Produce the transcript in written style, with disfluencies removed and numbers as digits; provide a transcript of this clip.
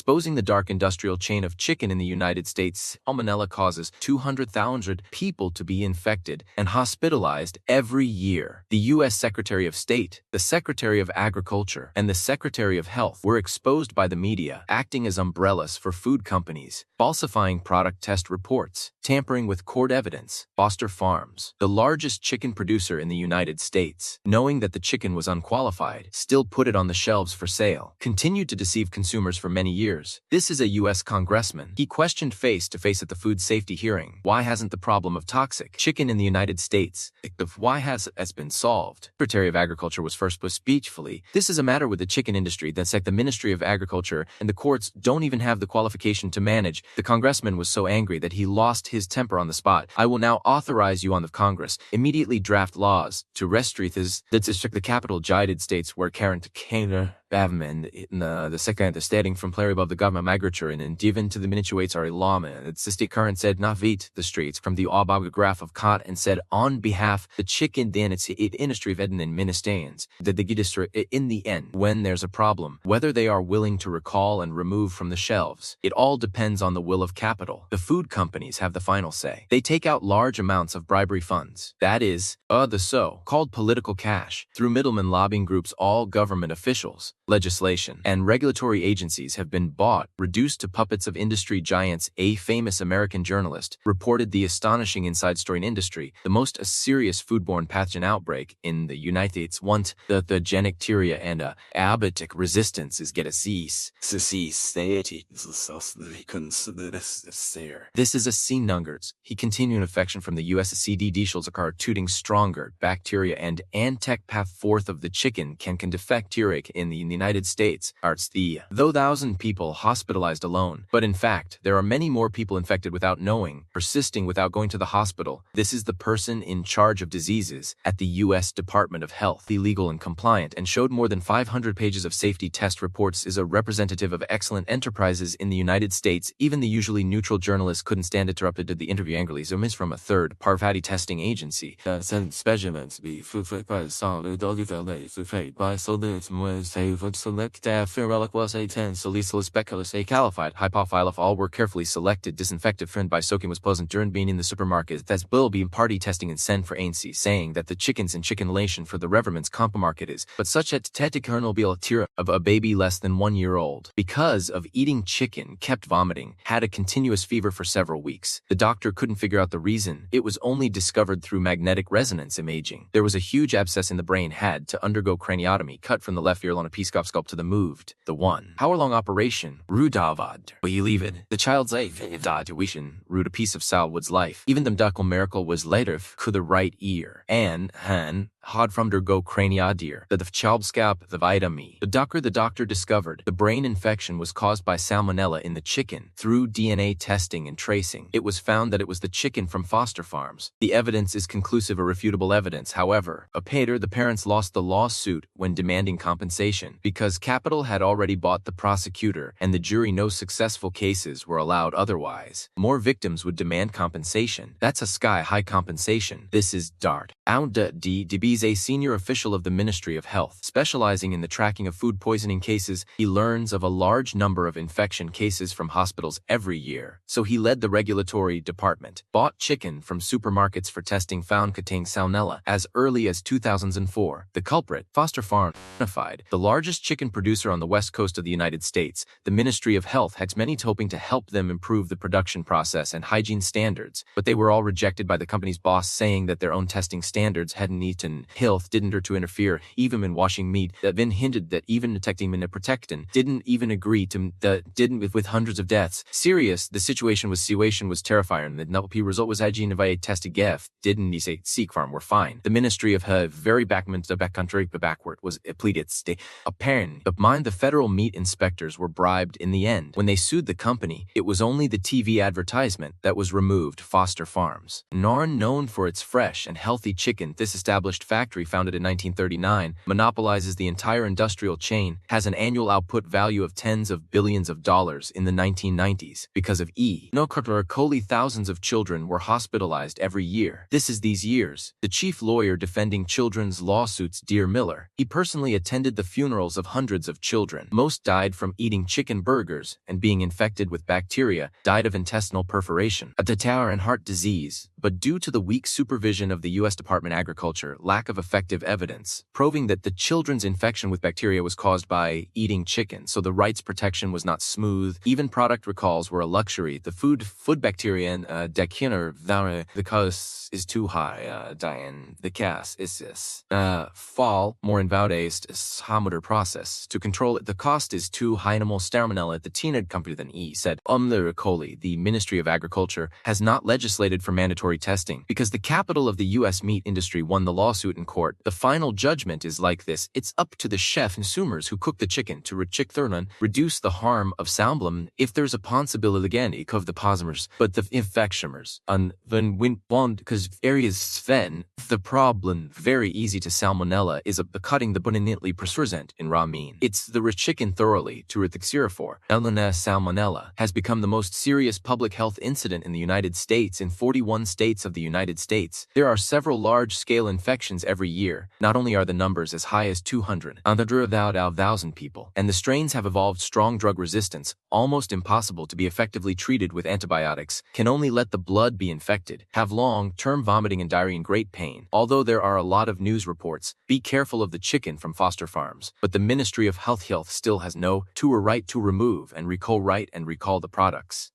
exposing the dark industrial chain of chicken in the United States. Salmonella causes 200,000 people to be infected and hospitalized every year. The U.S. Secretary of State, the Secretary of Agriculture, and the Secretary of Health were exposed by the media, acting as umbrellas for food companies, falsifying product test reports, tampering with court evidence. Foster Farms, the largest chicken producer in the United States, knowing that the chicken was unqualified, still put it on the shelves for sale, continued to deceive consumers for many years. This is a U.S. congressman. He questioned face-to-face at the food safety hearing. Why hasn't the problem of toxic chicken in the United States? Why has it been solved? Secretary of Agriculture was first put speechfully. This is a matter with the chicken industry that's like the Ministry of Agriculture and the courts don't even have the qualification to manage. The congressman was so angry that he lost his temper on the spot. I will now authorize you on the Congress immediately draft laws to restrict this the capital United States where current Canada government in the second the stating from play above the government agriculture and given to the miniatuates are a lawman. It's the state current said not beat the streets from the autobiograph of Cott and said on behalf the chicken then it's industry of Eden and Ministerians that the district in the end when there's a problem whether they are willing to recall and remove from the shelves. It all depends on the will of capital. The food companies have the final say. They take out large amounts of bribery funds. That is the so-called political cash through middlemen lobbying groups. All government officials, legislation, and regulatory agencies have been bought, reduced to puppets of industry giants. A famous American journalist reported the astonishing inside story in industry, the most serious foodborne pathogen outbreak in the United States. Once the genecteria and abiotic resistance is get a cease. This is a scene nuggets. He continued infection from the US CD diesels are tooting stronger bacteria and antec path forth of the chicken can defect in the United States. Arts the though 1,000 people hospitalized alone, but in fact there are many more people infected without knowing, persisting without going to the hospital. This is the person in charge of diseases at the U.S. Department of Health, illegal and compliant, and showed more than 500 pages of safety test reports. Is a representative of excellent enterprises in the United States. Even the usually neutral journalists couldn't stand interrupted the interview angrily. Zoom is from a third-party testing agency. Specimens be by select relic was a 10 salicylic speculus a caliphate hypophile all were carefully selected. Disinfected friend by soaking was pleasant during being in the supermarket. That's Bill being party testing and send for ANC saying that the chickens and chicken relation for the reverend's market is but such a teticernal tira of a baby less than 1 year old because of eating chicken kept vomiting, had a continuous fever for several weeks. The doctor couldn't figure out the reason. It was only discovered through magnetic resonance imaging. There was a huge abscess in the brain, had to undergo craniotomy, cut from the left ear on a Peacock sculpt to the moved. The 1 hour-long operation. Rudavad. We leave it. The child's life. Rude a piece of Salwood's life. Even the medical miracle was later to the right ear. And han had from der go craniodeer, that the child scalp the vitamin. The doctor discovered the brain infection was caused by Salmonella in the chicken. Through DNA testing and tracing, it was found that it was the chicken from Foster Farms. The evidence is conclusive, irrefutable evidence. However, the parents lost the lawsuit when demanding compensation because capital had already bought the prosecutor and the jury. No successful cases were allowed otherwise. More victims would demand compensation. That's a sky-high compensation. This is DART. DB's a senior official of the Ministry of Health, specializing in the tracking of food poisoning cases. He learns of a large number of infection cases from hospitals every year, so he led the regulatory department. Bought chicken from supermarkets for testing, found contained Salmonella as early as 2004. The culprit, Foster Farms, identified the largest chicken producer on the west coast of the United States. The Ministry of Health had many hoping to help them improve the production process and hygiene standards, but they were all rejected by the company's boss, saying that their own testing standards hadn't eaten health didn't or to interfere even in washing meat. That then hinted that even detecting protectin didn't even agree to didn't with hundreds of deaths. Serious, the situation was terrifying. The NLP result was hygiene of a tested gef didn't he say Seek Farm were fine. The Ministry of Health very backward was pleaded stay apparent. But mind the federal meat inspectors were bribed in the end. When they sued the company, it was only the TV advertisement that was removed. Foster Farms, known for its fresh and healthy Chicken, this established factory, founded in 1939, monopolizes the entire industrial chain, has an annual output value of tens of billions of dollars in the 1990s. Because of E. coli, thousands of children were hospitalized every year. This is these years. The chief lawyer defending children's lawsuits, Dear Miller, he personally attended the funerals of hundreds of children. Most died from eating chicken burgers and being infected with bacteria, died of intestinal perforation, a tower and heart disease, but due to the weak supervision of the U.S. Department of Agriculture, lack of effective evidence, proving that the children's infection with bacteria was caused by eating chicken, so the rights protection was not smooth. Even product recalls were a luxury. The food bacteria and the cost is too high, Diane, the cas is this. Fall, more invaded homoder process. To control it, the cost is too high. Salmonella, the Tinad company than E said, coli, the Ministry of Agriculture, has not legislated for mandatory testing because the capital of the U.S. meat industry won the lawsuit in court. The final judgment is like this. It's up to the chef consumers who cook the chicken to reduce the harm of salmonella if there's a possibility again of the posomers, but the infectiomers because areas Sven, the problem very easy to salmonella is the cutting the buninitly present in raw meat. It's the rich chicken thoroughly to Rithixirifor. Salmonella has become the most serious public health incident in the United States in 41 states of the United States. There are several large-scale infections every year. Not only are the numbers as high as 200,000 people, and the strains have evolved strong drug resistance, almost impossible to be effectively treated with antibiotics, can only let the blood be infected, have long-term vomiting and diarrhea and great pain. Although there are a lot of news reports, be careful of the chicken from foster farms, but the Ministry of Health still has no right to remove and recall the products.